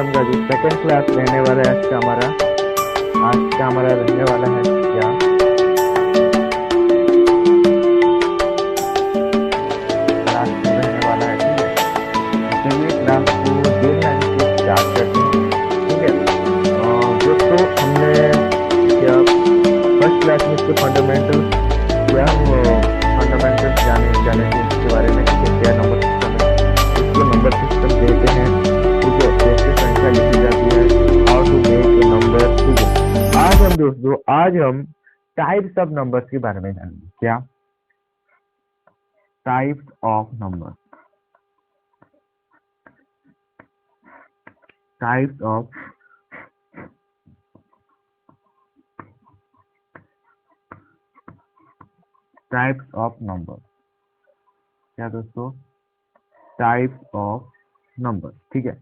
One का जो second class रहने वाला है आज का हमारा रहने वाला है क्या क्लास रहने वाला है। ठीक है, तो चलिए क्लास को देर नहीं से स्टार्ट करते हैं। ठीक है, दोस्तों हमने क्या फर्स्ट क्लास में इसके फंडामेंटल क्या हम फंडामेंटल जाने थे इसके बारे में कि क्या नंबर सिस्टम है, इसको नंबर सिस्टम देते हैं। ठीक है, कैसे संख्या लिखी जाती है, how to make a number. ठीक है, आज हम टाइप्स ऑफ नंबर्स के बारे में जानेंगे। क्या types of number, types of number. क्या दोस्तों, टाइप्स ऑफ नंबर। ठीक है,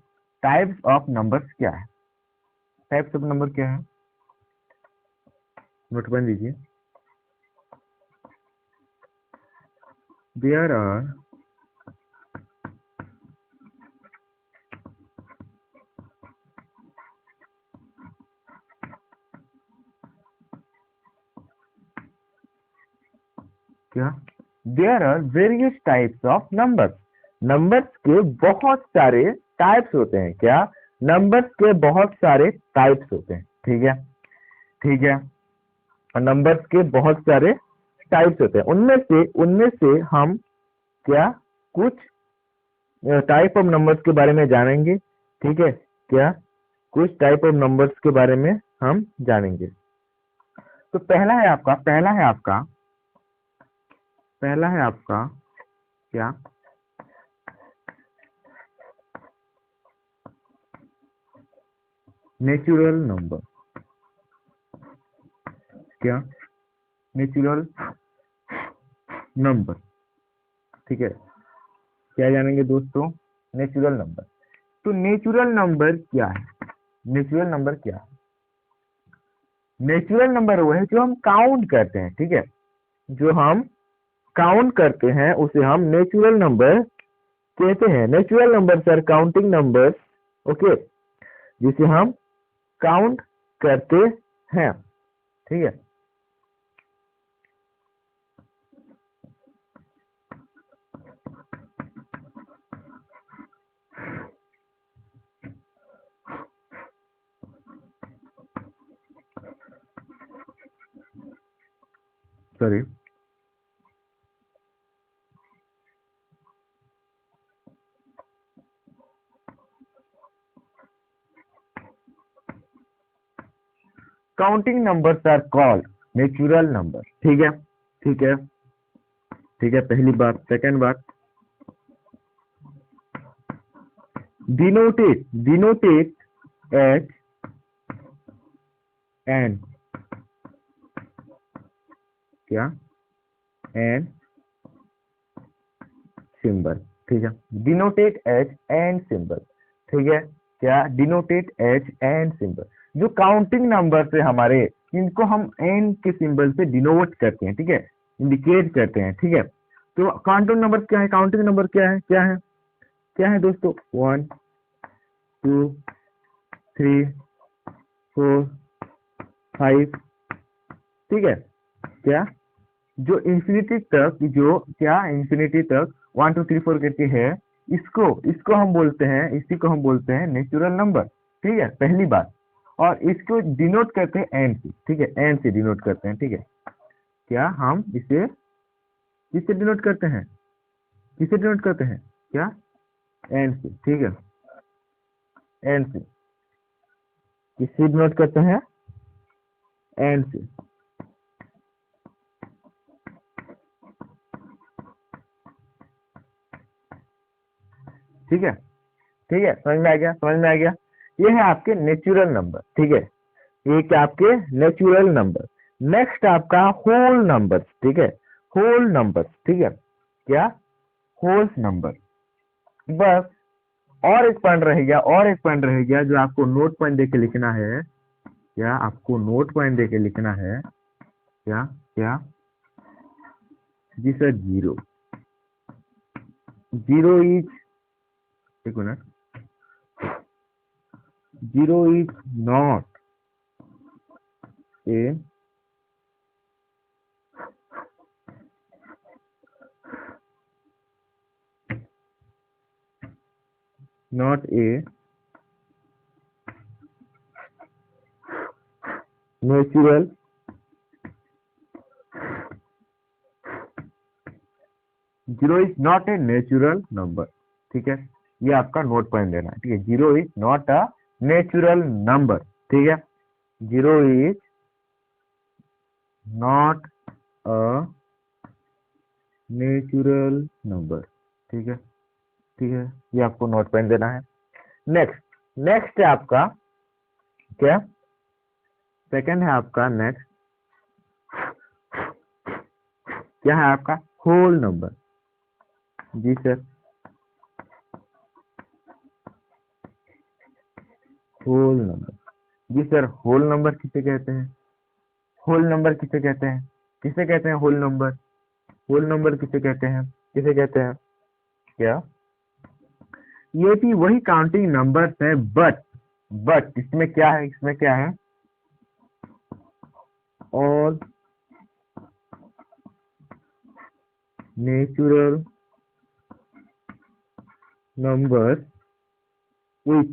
टाइप्स ऑफ नंबर्स क्या है, टाइप्स ऑफ नंबर क्या है, नोट बन लीजिए। देयर आर क्या there are various types of numbers. Numbers के बहुत सारे टाइप्स होते हैं। क्या नंबर्स के बहुत सारे टाइप्स होते हैं। ठीक है, ठीक है, नंबर्स के बहुत सारे टाइप्स होते हैं। उनमें से हम क्या कुछ टाइप ऑफ नंबर्स के बारे में जानेंगे। ठीक है, क्या कुछ टाइप ऑफ नंबर्स के बारे में हम जानेंगे। तो पहला है आपका क्या नेचुरल नंबर। क्या नेचुरल नंबर। ठीक है, क्या जानेंगे दोस्तों, नेचुरल नंबर। तो नेचुरल नंबर क्या है, नेचुरल नंबर क्या है, नेचुरल नंबर वो है जो हम काउंट करते हैं। ठीक है, जो हम काउंट करते हैं उसे हम नेचुरल नंबर कहते हैं। Natural numbers are counting numbers, okay, जिसे हम काउंट करते हैं। ठीक है, sorry, counting numbers are called natural number. ठीक है, ठीक है, ठीक है, पहली बात। सेकंड बात, डिनोटेट एच एन, क्या एन सिंबल। ठीक है, डिनोटेट एच एन सिंबल। ठीक है, क्या डिनोटेट एच एन सिंबल। जो काउंटिंग नंबर से हमारे, इनको हम एन के सिंबल से डिनोट करते हैं। ठीक है, इंडिकेट करते हैं। ठीक है, तो काउंटिंग नंबर क्या है, काउंटिंग नंबर क्या है, क्या है दोस्तों, 1 2 3 4 5। ठीक है, क्या जो इंफिनिटी तक, जो क्या इंफिनिटी तक 1 2 3 4 करके है, इसको हम बोलते हैं, इसी को हम बोलते हैं नेचुरल नंबर। ठीक है, पहली बात। और इसको डिनोट करते हैं एन से। ठीक है, एन से डिनोट करते हैं। ठीक है, क्या हम इसे किससे डिनोट करते हैं, किससे डिनोट करते हैं, क्या एन से। ठीक है, एन से किससे डिनोट करते हैं, एन से। ठीक है, ठीक है, समझ में आ गया, समझ में आ गया। ये है आपके नेचुरल नंबर। ठीक है, ये क्या आपके नेचुरल नंबर। नेक्स्ट आपका होल नंबर। ठीक है, होल नंबर। ठीक है, क्या होल नंबर। बस और एक पॉइंट रह गया, और एक पॉइंट रह गया जो आपको नोट पॉइंट देके लिखना है। क्या आपको नोट पॉइंट देके लिखना है, क्या क्या जी सर, जीरो। जीरो इज, एक minute, zero is a not a natural zero is not a natural number. ठीक है, ये आपका नोट पॉइंट देना है। ठीक है, zero is not a natural number. ठीक है, zero is not a natural number. ठीक है, ठीक है, ये आपको नोट पॉइंट देना है। नेक्स्ट नेक्स्ट है आपका क्या, सेकंड है आपका नेक्स्ट, क्या है आपका होल नंबर। जी सर, होल नंबर। जी सर, होल नंबर किसे कहते हैं, होल नंबर किसे कहते हैं, किसे कहते हैं होल नंबर, होल नंबर किसे कहते हैं, किसे कहते हैं क्या, ये भी वही काउंटिंग नंबर्स हैं, बट इसमें क्या है, इसमें क्या है, all natural numbers which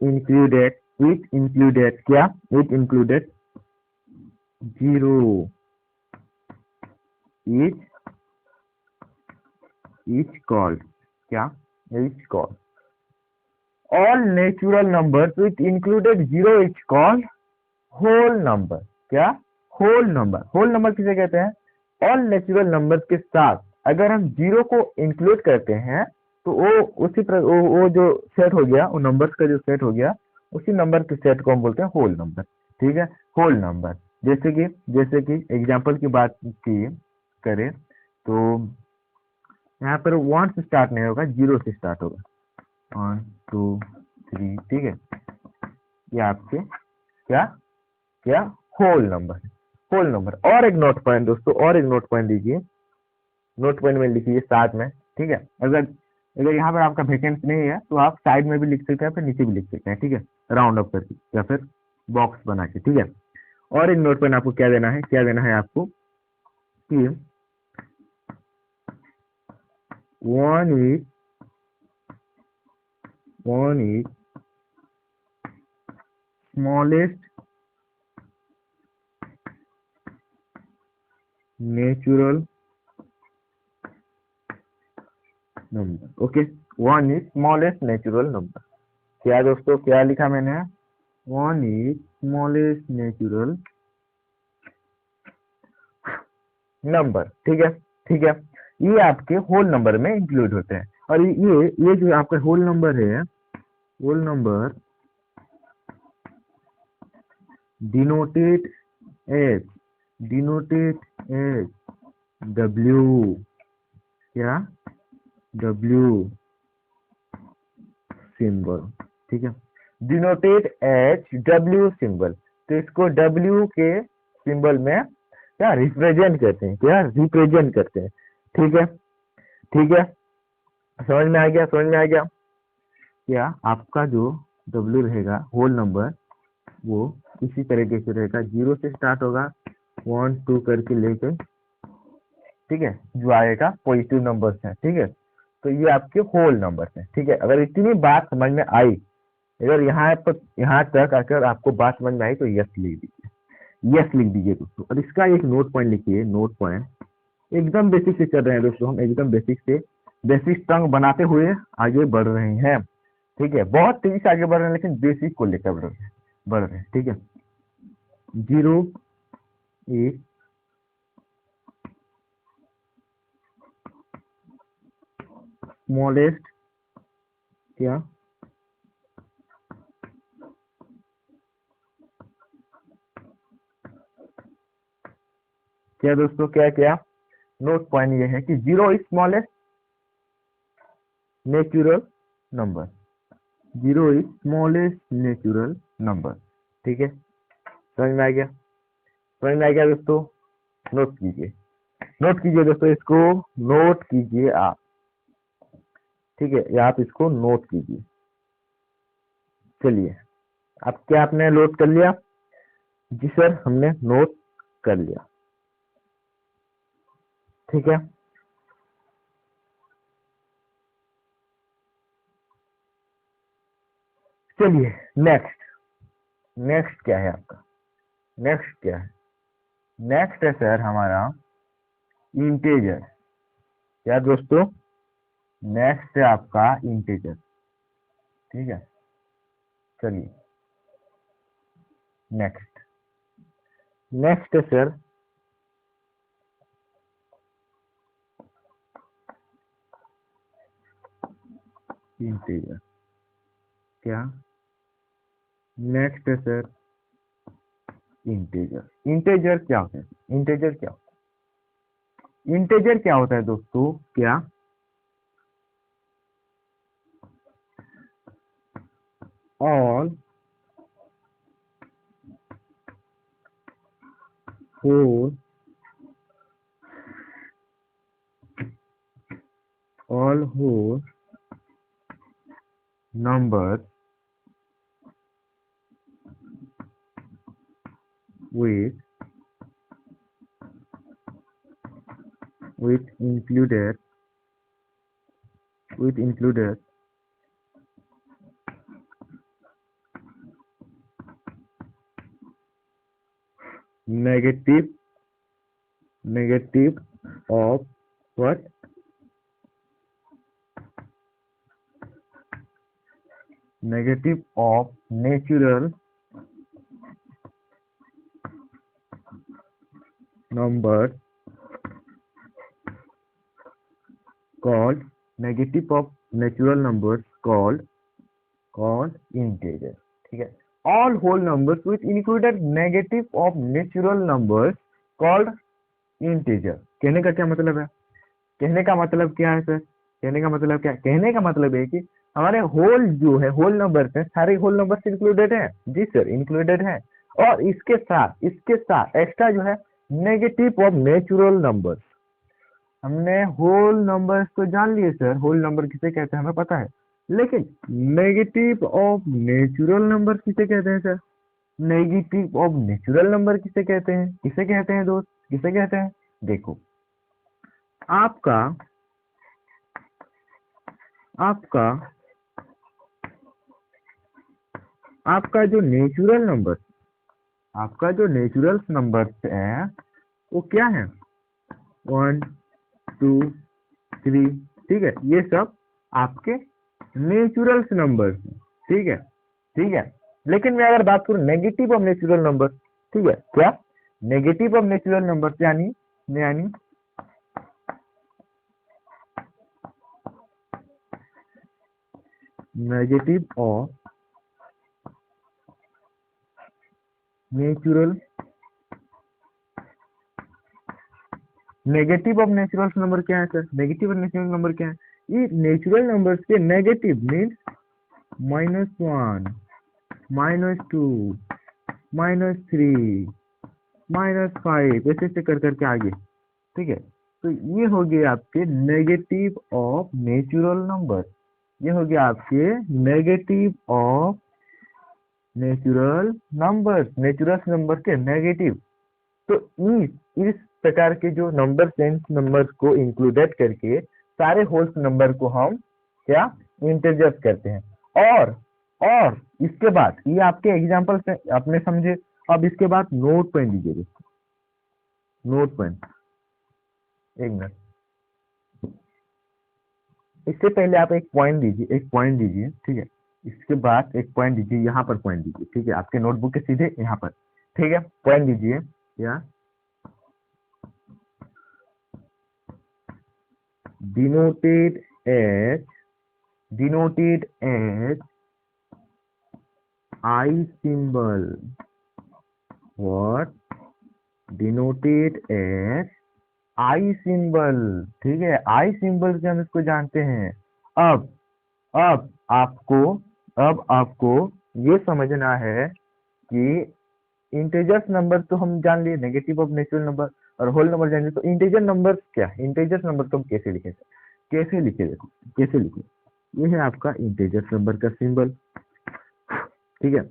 included क्या, which included zero each called क्या, each called all natural numbers which included zero each called whole number। क्या, होल नंबर, होल नंबर किसे कहते हैं, ऑल नेचुरल नंबर्स के साथ अगर हम जीरो को इंक्लूड करते हैं तो वो जो सेट हो गया, वो नंबर्स का जो सेट हो गया, उसी नंबर के सेट को हम बोलते हैं होल नंबर। ठीक है, होल नंबर। जैसे कि एग्जांपल की बात की करें तो यहाँ पर 1 से स्टार्ट नहीं होगा, 0 से स्टार्ट होगा, 1 2 3। ठीक है, ये आपके क्या क्या होल नंबर है, होल नंबर। और एक नोट पॉइंट दोस्तों, और एक नोट पॉइंट लीजिए, नोट पॉइंट में लिखिए साथ में। ठीक है, अगर यहाँ पर आपका वैकेंट नहीं है तो आप साइड में भी लिख सकते हैं, फिर नीचे भी लिख सकते हैं। ठीक है, राउंड अप करके या फिर बॉक्स बना के। ठीक है, और एक नोट पॉइंट आपको क्या देना है, क्या देना है आपको कि one is smallest natural number. Okay, 1 is smallest natural number. क्या दोस्तों, क्या लिखा मैंने, 1 इज स्मॉलेस्ट नेचुरल नंबर। ठीक है, ठीक है, ये आपके होल नंबर में इंक्लूड होते हैं। और ये जो आपका होल नंबर है, whole number denoted as W क्या, डब्ल्यू सिंबल। ठीक है, डिनोटेड एज डब्ल्यू सिंबल, तो इसको डब्ल्यू के सिंबल में क्या रिप्रेजेंट करते हैं, क्या रिप्रेजेंट करते हैं। ठीक है, ठीक है, समझ में आ गया, समझ में आ गया। क्या आपका जो डब्ल्यू रहेगा होल नंबर, वो इसी तरीके से रहेगा, 0 से स्टार्ट होगा, 1 2 करके लेकर, ठीक है, जो आएगा पॉजिटिव नंबर्स हैं। ठीक है, तो ये आपके होल नंबर्स हैं। ठीक है, अगर इतनी बात समझ में आई, अगर यहाँ तक अगर आपको बात समझ में आई तो यस लिख दीजिए, यस लिख दीजिए दोस्तों। और इसका एक नोट पॉइंट लिखिए, नोट पॉइंट, एकदम बेसिक से चल रहे हैं दोस्तों हम, एकदम बेसिक से बेसिक टंग बनाते हुए आगे बढ़ रहे हैं। ठीक है, बहुत तेजी से आगे बढ़ रहे हैं, लेकिन बेसिक को लेकर बढ़ रहे हैं। ठीक है, 0 इज स्मॉलेस्ट क्या, क्या दोस्तों, क्या क्या नोट पॉइंट ये है कि 0 is smallest natural number, 0 is smallest natural number. ठीक है, समझ में आ गया, समझ में आ गया दोस्तों, नोट कीजिए। नोट कीजिए दोस्तों, इसको नोट कीजिए आप, ठीक है, या आप इसको नोट कीजिए। चलिए, अब क्या आपने नोट कर लिया? जी सर, हमने नोट कर लिया, ठीक है। चलिए नेक्स्ट, नेक्स्ट क्या है आपका? नेक्स्ट क्या है? नेक्स्ट है सर हमारा इंटेजर। क्या दोस्तों? नेक्स्ट है आपका इंटेजर, ठीक है। चलिए नेक्स्ट, नेक्स्ट है सर इंटीजर। क्या? नेक्स्ट है सर इंटीजर। इंटीजर क्या होता है? इंटीजर क्या होता है? इंटीजर क्या होता है दोस्तों? क्या? All whole, all whole numbers with included negative of what? Negative of natural numbers called negative of natural numbers called integer, ठीक है। all whole numbers with included negative of natural numbers called integer। कहने का क्या मतलब है? कहने का मतलब क्या है सर? कहने का मतलब क्या? कहने का मतलब है कि हमारे होल जो है, होल नंबर्स है, सारे होल नंबर्स इंक्लूडेड है। जी सर, इंक्लूडेड है। और इसके साथ एक्स्ट्रा जो है नेगेटिव ऑफ नेचुरल नंबर्स। हमने होल नंबर्स तो जान लिए सर, होल नंबर किसे कहते हैं हमें पता है, लेकिन नेगेटिव ऑफ नेचुरल नंबर किसे कहते हैं sir? Negative of natural number किसे कहते हैं? किसे कहते हैं दोस्त? किसे कहते हैं? देखो, आपका आपका आपका जो नेचुरल नंबर, आपका जो नेचुरल नंबर है वो क्या है? 1 2 3, ठीक है, ये सब आपके नेचुरल नंबर, ठीक है, ठीक है। लेकिन मैं अगर बात करूं नेगेटिव ऑफ नेचुरल नंबर, ठीक है, क्या? नेगेटिव ऑफ नेचुरल नंबर यानी negative of natural, negative of natural number क्या है sir? Negative of natural number क्या है? ये नेचुरल नंबर्स के नेगेटिव मीन्स -1 -2 -3 -5 ऐसे ऐसे कर करके आगे, ठीक है। तो ये हो गए आपके नेगेटिव ऑफ नेचुरल नंबर, ये हो गया आपके negative of natural number, natural number के नेगेटिव। तो इस प्रकार के जो नंबर सेंस नंबर्स को इंक्लूडेड करके सारे होल्स नंबर को हम क्या इंटरजेक्ट करते हैं। और इसके बाद ये आपके एग्जांपल से आपने समझे। अब इसके बाद नोट पॉइंट दीजिए दोस्तों, नोट पॉइंट, एक मिनट। इससे पहले आप एक पॉइंट दीजिए, एक पॉइंट दीजिए, ठीक है। इसके बाद एक पॉइंट दीजिए, यहाँ पर पॉइंट दीजिए, ठीक है, आपके नोटबुक के सीधे यहाँ पर, ठीक है, पॉइंट दीजिए। या denoted as I symbol। what? denoted as I symbol, ठीक है, I symbol से हम इसको जानते हैं। अब अब आपको ये समझना है कि इंटेजर्स नंबर तो हम जान लिए, नेगेटिव ऑफ नेचुरल नंबर। और होल नंबर जानेंगे तो इंटीजर नंबर क्या है, इंटीजर नंबर को हम कैसे लिखे, कैसे लिखे, देखो कैसे लिखे, ये है आपका इंटीजर नंबर का सिंबल, ठीक है।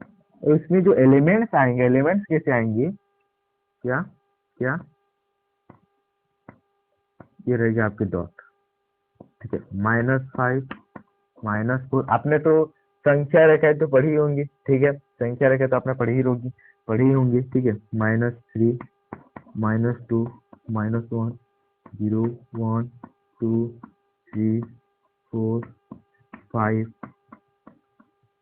और इसमें जो एलिमेंट्स आएंगे, एलिमेंट्स कैसे आएंगे, क्या क्या, ये रहेगा आपके डॉट, ठीक है, -5 -4, आपने तो संख्या रेखा है तो पढ़ी होंगी, ठीक है, संख्या रेखा तो आपने पढ़ी होंगी, ठीक है, -3 -2 -1 0 1 2 3 4 5,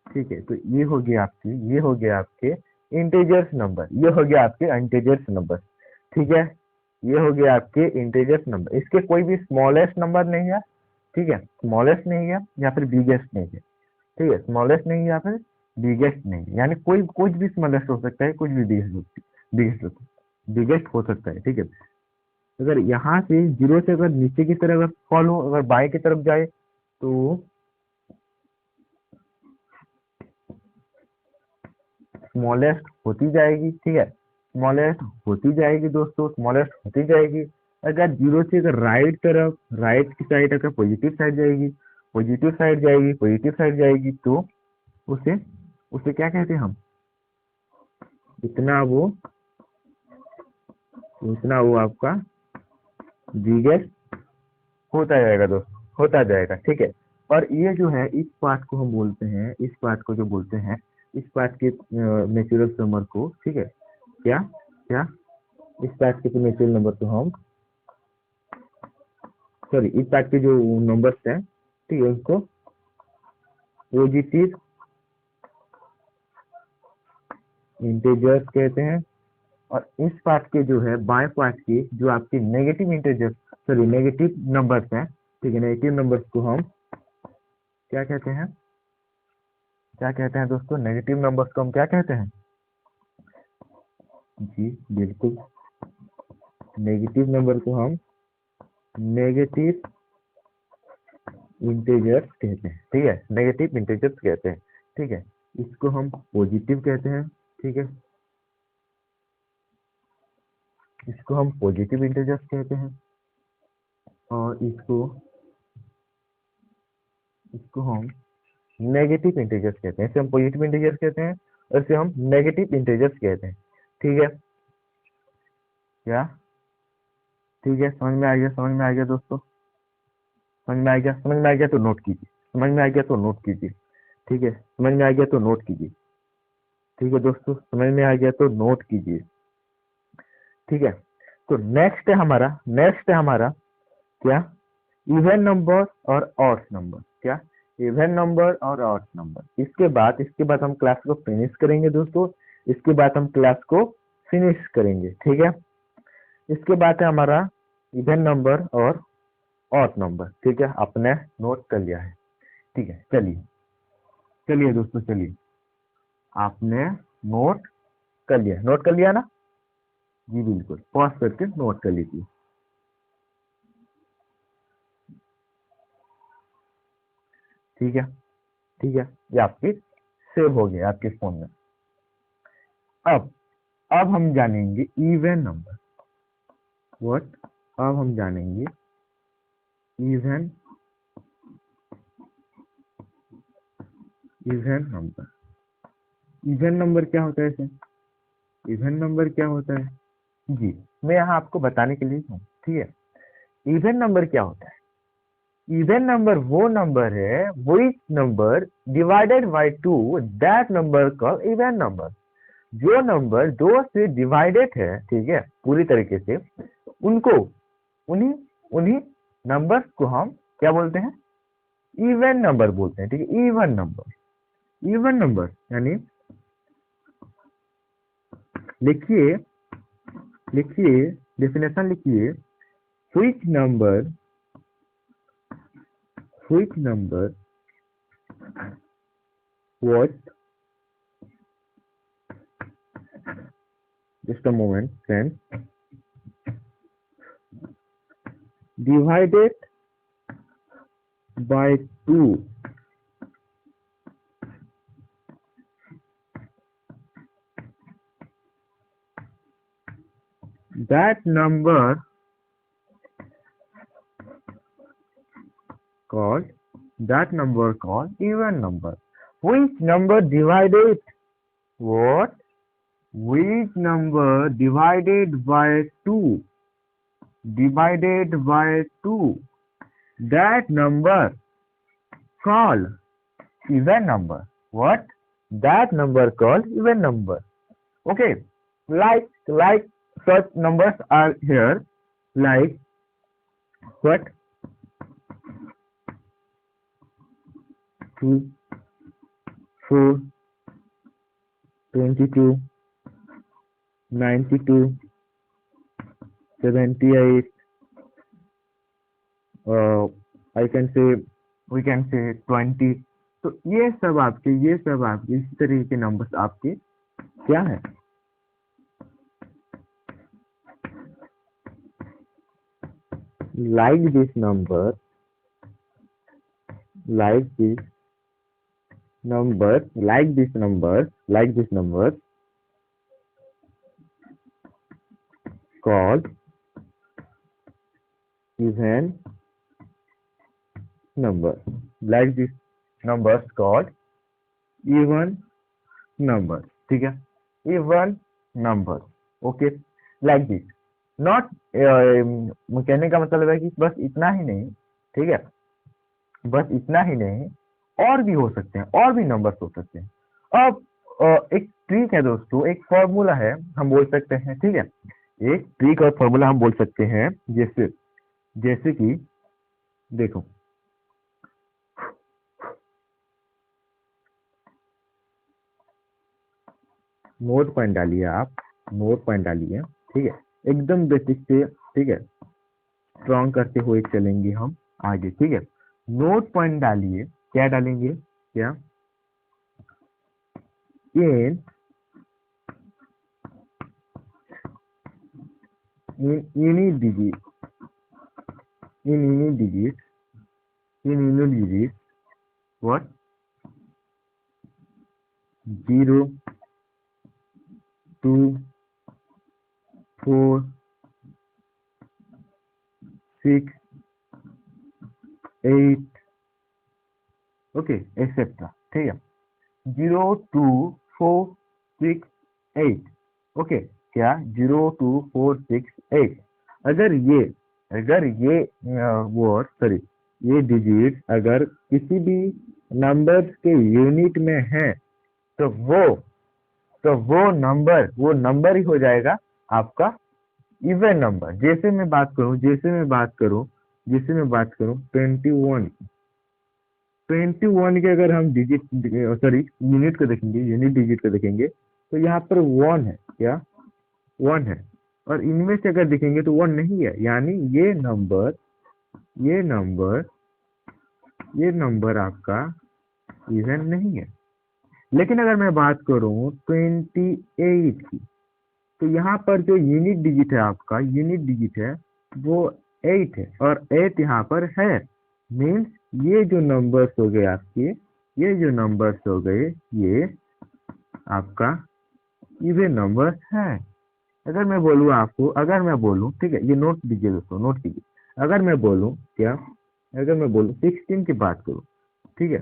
ठीक है। तो ये हो गया आपके इंटीजर्स नंबर, ये हो गया आपके इंटीजर्स नंबर, ठीक है, ये हो गया आपके इंटीजर्स नंबर। इसके कोई भी स्मॉलेस्ट नंबर नहीं है, ठीक है, स्मॉलेस्ट नहीं है या फिर बिगेस्ट नहीं है, ठीक है, स्मॉलेस्ट नहीं है या फिर बिगेस्ट नहीं है, यानी कोई कुछ भी स्मॉलेस्ट हो सकता है, कुछ भी बिगेस्ट बिगेस्ट हो सकता है, ठीक है। अगर यहाँ से 0 से अगर नीचे की तरफ अगर फॉलो, अगर बाएं की तरफ जाए तो स्मॉलेस्ट होती जाएगी, ठीक है, स्मॉलेस्ट होती जाएगी दोस्तों, स्मॉलेस्ट होती जाएगी। अगर 0 से अगर राइट तरफ, राइट की साइड अगर पॉजिटिव साइड जाएगी, पॉजिटिव साइड जाएगी तो उसे उसे क्या कहते हैं हम, इतना वो आपका बिगेस्ट होता जाएगा दोस्तों, होता जाएगा, ठीक है। और ये जो है इस पार्ट को हम बोलते हैं, इस पार्ट को जो बोलते हैं, इस पार्ट के नेचुरल नंबर को, ठीक है, क्या क्या, इस पार्ट के नेचुरल नंबर को हम, सॉरी, इस पार्ट के जो नंबर्स हैं, ठीक है, उनको पॉजिटिव इंटीजर्स कहते हैं। और इस पार्ट के जो है बाएं पार्ट के जो आपके negative integers, sorry negative numbers हैं, ठीक है, नेगेटिव नंबर्स को हम क्या कहते हैं, दोस्तों, नेगेटिव नंबर्स को हम क्या कहते हैं, जी बिल्कुल, नेगेटिव नंबर को हम नेगेटिव इंटीजर्स कहते हैं, ठीक है, नेगेटिव इंटीजर्स कहते हैं, ठीक है। इसको हम पॉजिटिव कहते हैं, ठीक है, इसको हम पॉजिटिव इंटीजर्स कहते हैं, और इसको इसको हम नेगेटिव इंटीजर्स कहते हैं, इसे हम पॉजिटिव इंटीजर्स कहते हैं और इसे हम नेगेटिव इंटीजर्स कहते हैं, ठीक है, क्या, ठीक है, समझ में आ गया, दोस्तों, समझ में आ गया तो नोट कीजिए, ठीक है, समझ में आ गया तो नोट कीजिए, ठीक है दोस्तों, समझ में आ गया तो नोट कीजिए, ठीक है। तो नेक्स्ट है हमारा क्या, इवन नंबर और ऑड नंबर, क्या, इवन नंबर और ऑड नंबर। इसके बाद हम क्लास को फिनिश करेंगे दोस्तों, इसके बाद हम क्लास को फिनिश करेंगे, ठीक है। इसके बाद है हमारा इवन नंबर और ऑड नंबर, ठीक है, आपने नोट कर लिया है, ठीक है। चलिए दोस्तों, चलिए, आपने नोट कर लिया ना, जी बिल्कुल, पॉज करके नोट कर लीजिए, ठीक है, ये आपके सेव हो गया आपके फोन में। अब हम जानेंगे इवन नंबर, व्हाट, अब हम जानेंगे इवन नंबर। इवन नंबर क्या होता है सर, इवन नंबर क्या होता है, जी मैं यहाँ आपको बताने के लिए हूँ, ठीक है। इवन नंबर क्या होता है, इवन नंबर वो नंबर है, which number divided by 2, that number called even number. जो नंबर 2 से डिवाइडेड है, ठीक है, पूरी तरीके से, उनको, उन्हीं उन्हीं नंबर्स को हम क्या बोलते हैं, इवन नंबर बोलते हैं, ठीक है, इवन नंबर यानी, लिखिए, डेफिनेशन लिखिए, which number was, just a moment friends, divided by 2, that number called even number. Which number divided what? Which number divided by 2? Divided by 2. That number called even number. What? That number called even number. Okay. Like such numbers are here. Like what? 2, 4, 22, 92, 78. I can say, we can say 20. तो ये सब आपके इस तरीके के numbers आपके क्या है? Like this number called even number. Like this numbers called even number. ठीक है? Even number. Okay? Like this. Not कहने का मतलब है कि बस इतना ही नहीं, ठीक है, बस इतना ही नहीं, और भी हो सकते हैं, और भी नंबर्स हो सकते हैं. अब एक ट्रिक है दोस्तों, एक फॉर्मूला है, हम बोल सकते हैं, ठीक है, एक ट्रिक और फॉर्मूला हम बोल सकते हैं, जैसे कि देखो, नोट पॉइंट डालिए, आप नोट पॉइंट डालिए, ठीक है, एकदम बेसिक से, ठीक है, स्ट्रॉन्ग करते हुए चलेंगे हम आगे, ठीक है. नोट पॉइंट डालिए, क्या डालेंगे, क्या, in unit digit what 0, 2, 4, 6, 8, okay, etcetera, ठीक है, 0, 2, 4, 6, 8, ओके, क्या 0, 2, 4, 6, 8. अगर ये ये डिजिट अगर किसी भी नंबर्स के यूनिट में है तो वो नंबर ही हो जाएगा आपका इवन नंबर. जैसे मैं बात करूं 21 के अगर हम यूनिट को देखेंगे तो यहाँ पर 1 है, क्या 1 है, और इनमें से अगर देखेंगे तो 1 नहीं है, यानी ये नंबर आपका इवन नहीं है. लेकिन अगर मैं बात करूं 28 की, तो यहाँ पर जो यूनिट डिजिट है वो 8 है, और 8 यहाँ पर है, मीन्स ये जो नंबर्स हो गए आपके, ये आपका इवन नंबर है. अगर मैं बोलूं, ठीक है, ये नोट दीजिए दोस्तों, नोट कीजिए. अगर मैं बोलूं 16 की बात करूं, ठीक है,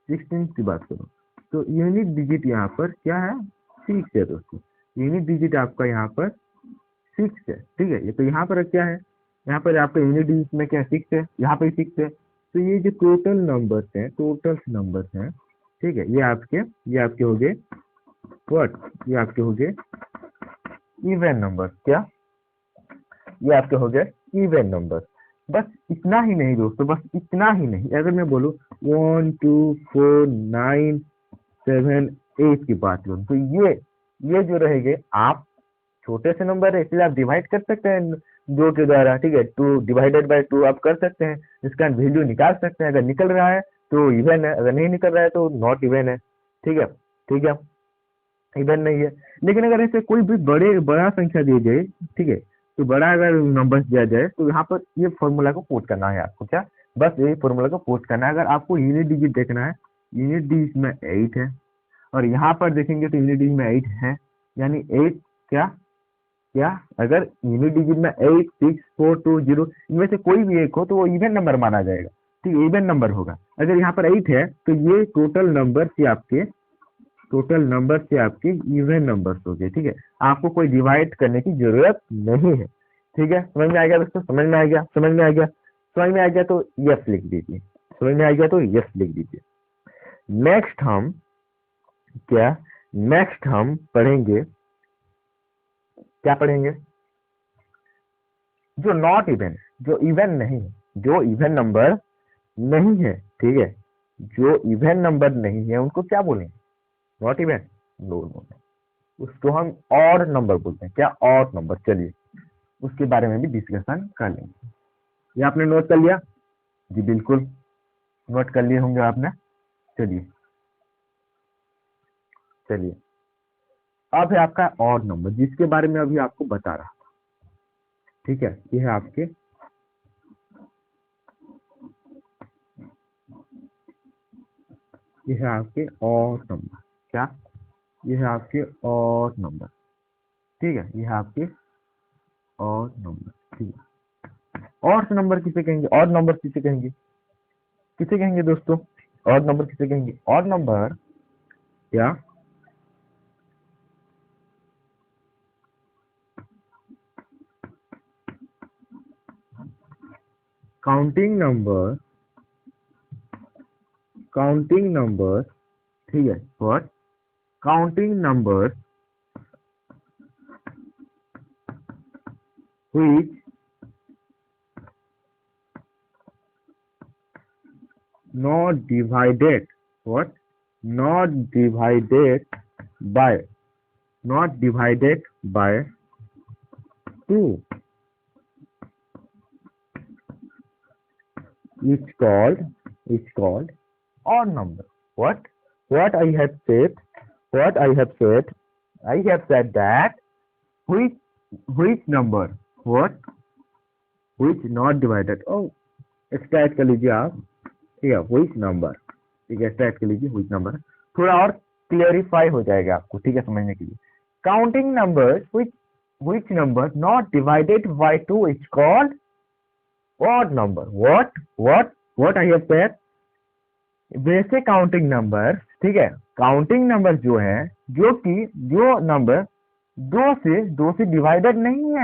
16 की बात करूं, तो यूनिट डिजिट यहाँ पर क्या है, 6 है दोस्तों. यूनिट डिजिट आपका यहाँ पर 6 है, ठीक है. ये तो यहाँ पर क्या है, यहाँ पर आपका यूनिट डिजिट में क्या 6 है, यहाँ पर 6 है. तो ये जो टोटल नंबर्स हैं, ठीक है, ये आपके हो गए व्हाट, ये आपके हो गए इवन नंबर. क्या ये आपके हो गए इवन नंबर. बस इतना ही नहीं दोस्तों, अगर मैं बोलूं 1, 2, 4, 9, 7, 8 की बात करूं, तो ये जो रहेंगे, आप छोटे से नंबर है इसलिए आप डिवाइड कर सकते हैं 2 के द्वारा, ठीक है, 2 डिवाइडेड बाय 2 आप कर सकते हैं, इसका वैल्यू निकाल सकते हैं. अगर निकल रहा है तो इवन है, अगर नहीं निकल रहा है तो नॉट इवन है. ठीक है, इवन नहीं है. लेकिन अगर ऐसे कोई भी बड़ा संख्या दी जाए, ठीक है, तो बड़ा अगर नंबर दिया जाए तो यहाँ पर ये फॉर्मूला को पुट करना है आपको. क्या, बस ये फॉर्मूला को पुट करना है. अगर आपको यूनिट डिजिट देखना है, यूनिट डिजिट में 8 है, और यहाँ पर देखेंगे तो यूनिट डिजिट में 8 है, यानी 8 क्या क्या, अगर यूनिट डिजिट में 8 6 4 2 0 इनमें से कोई भी एक हो तो वो इवन नंबर माना जाएगा, ठीक है, इवन नंबर होगा। अगर यहाँ पर 8 है तो ये टोटल नंबर से आपके इवन नंबर्स हो गए, ठीक है। आपको कोई डिवाइड करने की जरूरत नहीं है, ठीक है। समझ में आ गया दोस्तों, समझ में आ गया, समझ में आ गया, समझ में आ गया तो यस लिख दीजिए, समझ में आ गया तो यस लिख दीजिए। नेक्स्ट हम पढ़ेंगे, क्या पढ़ेंगे, जो नॉट इवन, जो इवन नहीं है, जो इवन नंबर नहीं है, ठीक है, जो इवन नंबर नहीं है उनको क्या बोलेंगे, नॉट इवन, नो नो, उसको हम ऑड नंबर बोलते हैं। क्या, ऑड नंबर। चलिए उसके बारे में भी डिस्कशन कर लेंगे। ये आपने नोट कर लिया जी, बिल्कुल नोट कर लिए होंगे आपने। चलिए चलिए अब है आपका ऑड नंबर, जिसके बारे में अभी आपको बता रहा था, ठीक है। ये है आपके ऑड नंबर। क्या, ये है आपके ऑड नंबर, ठीक है, ये है आपके ऑड नंबर, ठीक है। ऑड नंबर किसे कहेंगे, ऑड नंबर किसे कहेंगे, किसे कहेंगे दोस्तों, ऑड नंबर किसे कहेंगे, ऑड नंबर क्या, काउंटिंग नंबर, ठीक है, what, counting number which not divided, what, not divided by 2 is called odd number. What I have said, I have said that which number, what, which not divided, oh start कर लीजिए आप, ठीक है, which number, ठीक है, start कर लीजिए which number, थोड़ा और क्लियरिफाई हो जाएगा आपको, ठीक है, समझने के लिए। Counting number which number not divided by 2 is called odd number. What I have said, वैसे काउंटिंग नंबर, ठीक है, काउंटिंग नंबर जो है, जो नंबर दो से डिवाइडेड नहीं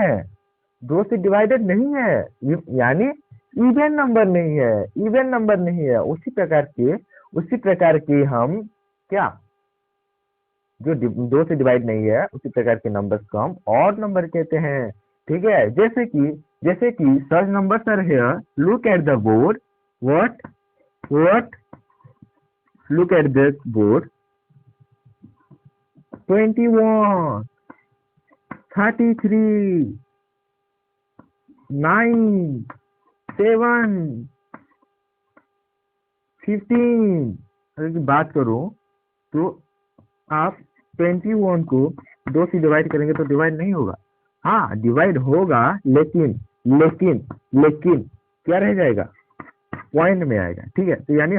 है, यानी इवन नंबर नहीं है, उसी प्रकार के हम क्या, जो 2 से डिवाइड नहीं है, उसी प्रकार के नंबर्स को हम ऑड नंबर कहते हैं, ठीक है। जैसे कि such numbers are here, look at the board, what, look at the board, 21 33 9 7 15। अगर बात करूं तो आप 21 को 2 से डिवाइड करेंगे तो डिवाइड नहीं होगा, हाँ डिवाइड होगा, लेकिन क्या रह जाएगा, पॉइंट में आएगा, ठीक है। तो यानी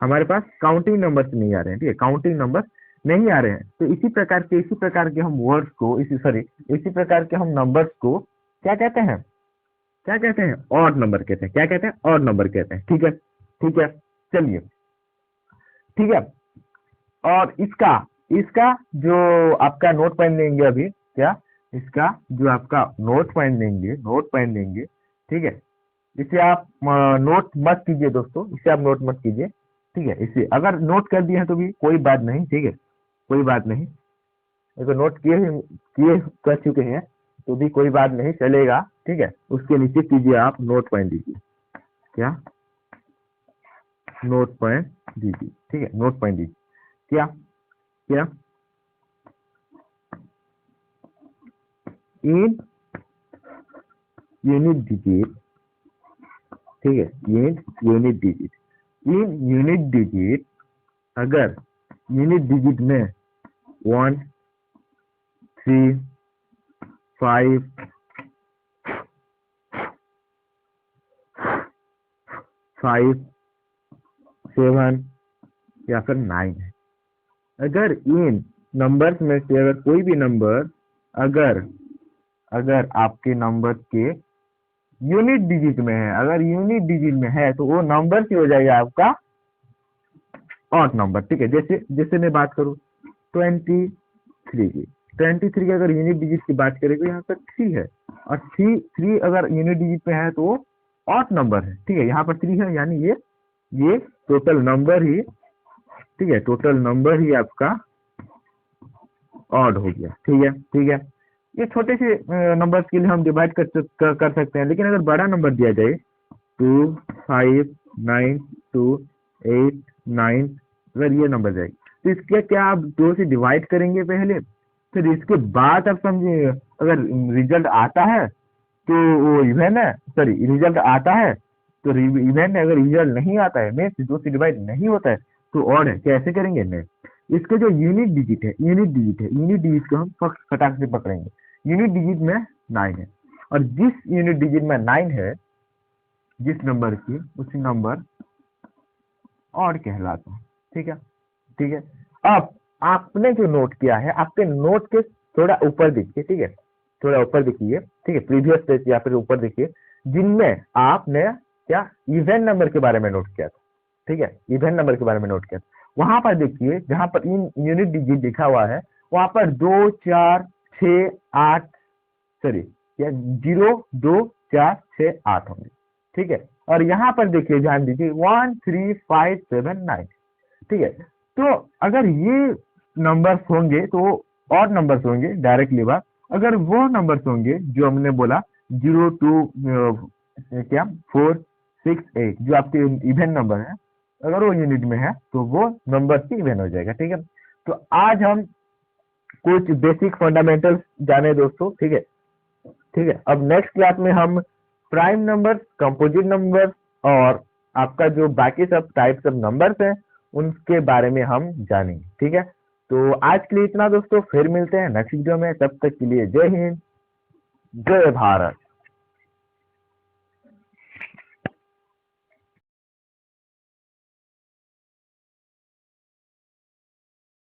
हमारे पास काउंटिंग नंबर्स नहीं आ रहे हैं, ठीक है, काउंटिंग नंबर नहीं आ रहे हैं। तो इसी प्रकार के हम वर्ड्स को, इसी प्रकार के हम नंबर्स को क्या कहते हैं, ऑड नंबर कहते हैं। क्या कहते हैं, ऑड नंबर कहते हैं, ठीक है। चलिए, ठीक है। और इसका जो आपका नोट पॉइंट देंगे अभी, क्या, इसका जो आपका नोट पॉइंट देंगे, ठीक है, इसे आप नोट मत कीजिए दोस्तों, इसे आप नोट मत कीजिए, ठीक है। इसे अगर नोट कर दिए हैं तो भी कोई बात नहीं, ठीक है, कोई बात नहीं, अगर नोट किए कर चुके हैं तो भी कोई बात नहीं, चलेगा, ठीक है। उसके नीचे कीजिए आप नोट पॉइंट दीजिए, क्या, नोट पॉइंट दीजिए, ठीक है, नोट पॉइंट दीजिए, क्या इन यूनिट डिजिट, ठीक है, इन यूनिट डिजिट, अगर यूनिट डिजिट में 1 3 5 7 या फिर 9 है, अगर इन नंबर्स में से अगर कोई भी नंबर अगर अगर आपके नंबर के यूनिट डिजिट में है, अगर यूनिट डिजिट में है तो वो नंबर ही हो जाएगा आपका ऑड नंबर। ठीक है, जैसे जैसे मैं बात करूँ 23 की, 23 की अगर यूनिट डिजिट की बात करें तो यहाँ पर 3 है, और 3 अगर यूनिट डिजिट में है तो वो ऑड नंबर है। ठीक है, यहाँ पर 3 है, यानी ये टोटल नंबर ही, ठीक है, टोटल नंबर ही आपका ऑड हो गया। ठीक है, ठीक है, ये छोटे से नंबर्स के लिए हम डिवाइड कर सकते हैं, लेकिन अगर बड़ा नंबर दिया जाए 2 5 9 2 8 9, अगर ये नंबर जाएगी तो इसके क्या आप 2 से डिवाइड करेंगे पहले, फिर इसके बाद आप समझिए अगर रिजल्ट आता है तो वो इवन है, सॉरी रिजल्ट आता है तो इवन है, अगर रिजल्ट नहीं आता है में 2 से डिवाइड नहीं होता है तो ऑड है। कैसे करेंगे? नहीं, इसके जो यूनिट डिजिट है, यूनिट डिजिट को हम फटाक से पकड़ेंगे। यूनिट डिजिट में 9 है, और जिस यूनिट डिजिट में 9 है, जिस नंबर की, उसी नंबर ऑड कहलाता है। ठीक है, ठीक है। अब आपने जो नोट किया है, आपके नोट के थोड़ा ऊपर देखिए, ठीक है, थोड़ा ऊपर देखिए, ठीक है, प्रीवियस पेज या फिर ऊपर देखिए, जिनमें आपने क्या इवन नंबर के बारे में नोट किया था। ठीक है, इवन नंबर के बारे में नोट किया था, वहां पर देखिए जहां पर इन यूनिट डिजिट लिखा हुआ है, वहां पर 2 4 6 8, सॉरी या 0 2 4 6 8 होंगे। ठीक है, और यहाँ पर देखिए, ध्यान दीजिए 1 3 5 7 9। ठीक है, तो अगर ये नंबर्स होंगे तो ऑड नंबर्स होंगे डायरेक्टली बात। अगर वो नंबर्स होंगे जो हमने बोला 0 2 क्या 4 6 8, जो आपके इवन नंबर है, अगर वो यूनिट में है तो वो नंबर ही इवन हो जाएगा। ठीक है, तो आज हम कुछ बेसिक फंडामेंटल्स जाने दोस्तों। ठीक है, ठीक है, अब नेक्स्ट क्लास में हम प्राइम नंबर्स, कंपोजिट नंबर्स और आपका जो बाकी सब टाइप्स ऑफ नंबर्स हैं उनके बारे में हम जानेंगे। ठीक है, तो आज के लिए इतना दोस्तों, फिर मिलते हैं नेक्स्ट वीडियो में, तब तक के लिए जय हिंद, जय भारत।